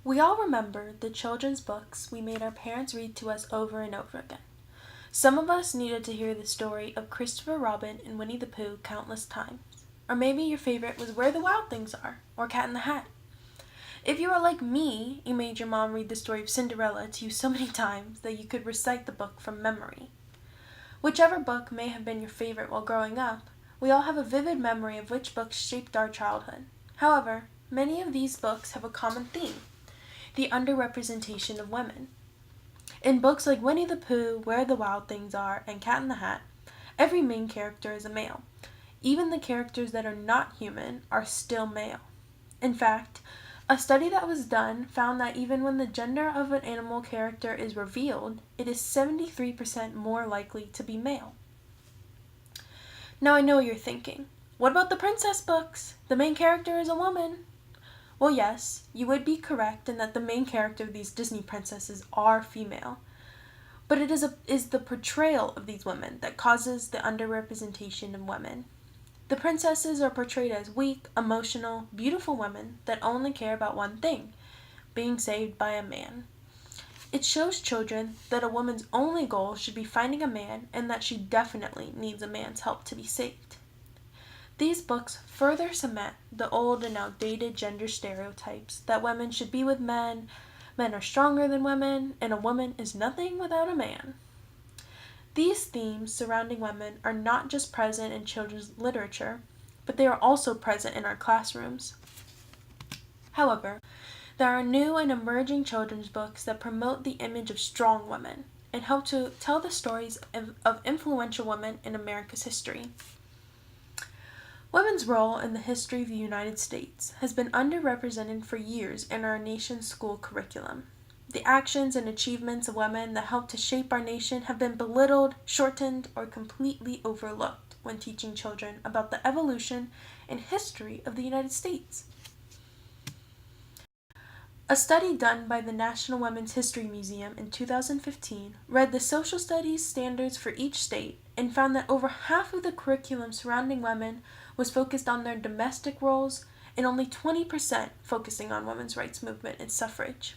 We all remember the children's books we made our parents read to us over and over again. Some of us needed to hear the story of Christopher Robin and Winnie the Pooh countless times. Or maybe your favorite was Where the Wild Things Are, or Cat in the Hat. If you were like me, you made your mom read the story of Cinderella to you so many times that you could recite the book from memory. Whichever book may have been your favorite while growing up, we all have a vivid memory of which books shaped our childhood. However, many of these books have a common theme: the underrepresentation of women. In books like Winnie the Pooh, Where the Wild Things Are, and Cat in the Hat, every main character is a male. Even the characters that are not human are still male. In fact, a study that was done found that even when the gender of an animal character is revealed, it is 73% more likely to be male. Now I know what you're thinking. What about the princess books? The main character is a woman. Well, yes, you would be correct in that the main character of these Disney princesses are female. But it is the portrayal of these women that causes the underrepresentation of women. The princesses are portrayed as weak, emotional, beautiful women that only care about one thing: being saved by a man. It shows children that a woman's only goal should be finding a man and that she definitely needs a man's help to be saved. These books further cement the old and outdated gender stereotypes that women should be with men are stronger than women, and a woman is nothing without a man. These themes surrounding women are not just present in children's literature, but they are also present in our classrooms. However, there are new and emerging children's books that promote the image of strong women and help to tell the stories of influential women in America's history. Women's role in the history of the United States has been underrepresented for years in our nation's school curriculum. The actions and achievements of women that helped to shape our nation have been belittled, shortened, or completely overlooked when teaching children about the evolution and history of the United States. A study done by the National Women's History Museum in 2015 read the social studies standards for each state and found that over half of the curriculum surrounding women was focused on their domestic roles and only 20% focusing on women's rights movement and suffrage.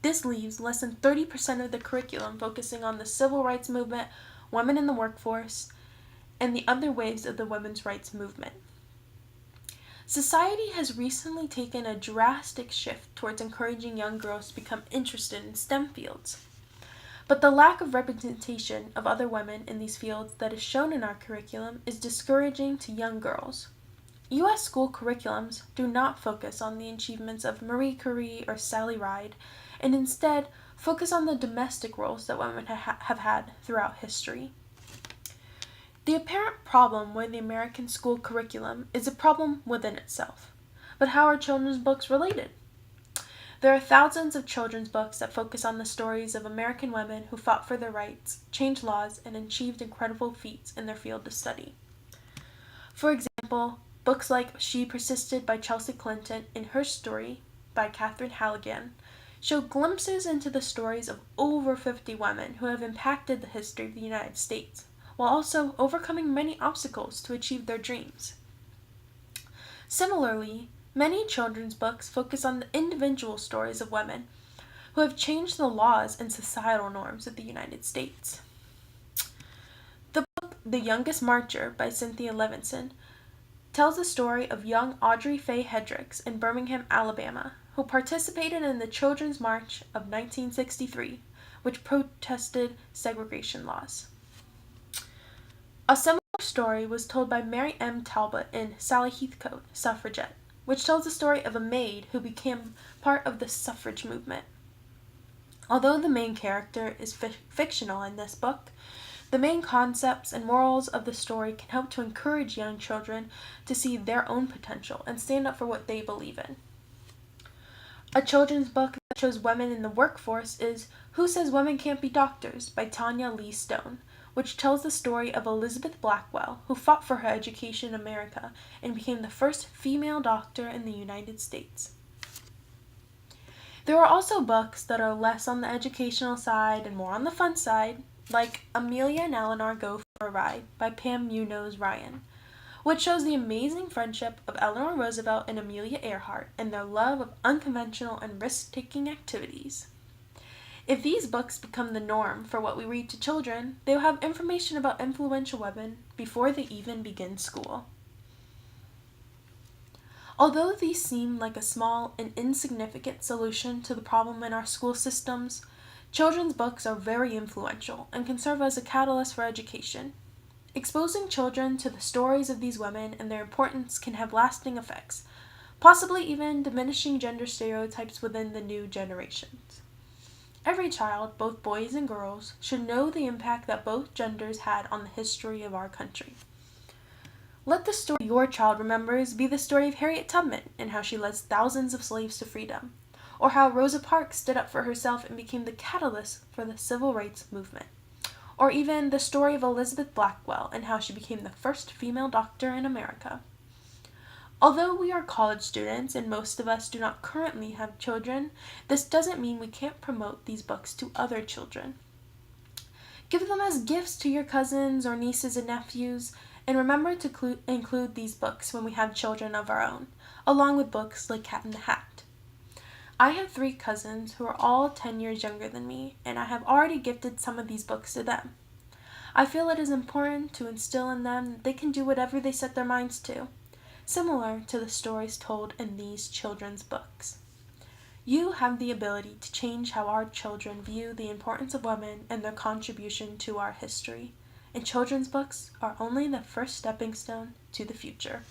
This leaves less than 30% of the curriculum focusing on the civil rights movement, women in the workforce, and the other waves of the women's rights movement. Society has recently taken a drastic shift towards encouraging young girls to become interested in STEM fields. But the lack of representation of other women in these fields that is shown in our curriculum is discouraging to young girls. U.S. school curriculums do not focus on the achievements of Marie Curie or Sally Ride, and instead focus on the domestic roles that women have had throughout history. The apparent problem with the American school curriculum is a problem within itself. But how are children's books related? There are thousands of children's books that focus on the stories of American women who fought for their rights, changed laws, and achieved incredible feats in their field of study. For example, books like She Persisted by Chelsea Clinton and Her Story by Catherine Halligan show glimpses into the stories of over 50 women who have impacted the history of the United States, while also overcoming many obstacles to achieve their dreams. Similarly, many children's books focus on the individual stories of women who have changed the laws and societal norms of the United States. The book The Youngest Marcher by Cynthia Levinson tells the story of young Audrey Faye Hendricks in Birmingham, Alabama, who participated in the Children's March of 1963, which protested segregation laws. A similar story was told by Mary M. Talbot in Sally Heathcote, Suffragette, which tells the story of a maid who became part of the suffrage movement. Although the main character is fictional in this book, the main concepts and morals of the story can help to encourage young children to see their own potential and stand up for what they believe in. A children's book that shows women in the workforce is Who Says Women Can't Be Doctors by Tanya Lee Stone, which tells the story of Elizabeth Blackwell, who fought for her education in America and became the first female doctor in the United States. There are also books that are less on the educational side and more on the fun side, like Amelia and Eleanor Go for a Ride by Pam Munoz Ryan. which shows the amazing friendship of Eleanor Roosevelt and Amelia Earhart and their love of unconventional and risk-taking activities. If these books become the norm for what we read to children, they will have information about influential women before they even begin school. Although these seem like a small and insignificant solution to the problem in our school systems, children's books are very influential and can serve as a catalyst for education. Exposing children to the stories of these women and their importance can have lasting effects, possibly even diminishing gender stereotypes within the new generations. Every child, both boys and girls, should know the impact that both genders had on the history of our country. Let the story your child remembers be the story of Harriet Tubman and how she led thousands of slaves to freedom, or how Rosa Parks stood up for herself and became the catalyst for the civil rights movement, or even the story of Elizabeth Blackwell and how she became the first female doctor in America. Although we are college students and most of us do not currently have children, this doesn't mean we can't promote these books to other children. Give them as gifts to your cousins or nieces and nephews, and remember to include these books when we have children of our own, along with books like Cat in the Hat. I have 3 cousins who are all 10 years younger than me, and I have already gifted some of these books to them. I feel it is important to instill in them that they can do whatever they set their minds to, similar to the stories told in these children's books. You have the ability to change how our children view the importance of women and their contribution to our history, and children's books are only the first stepping stone to the future.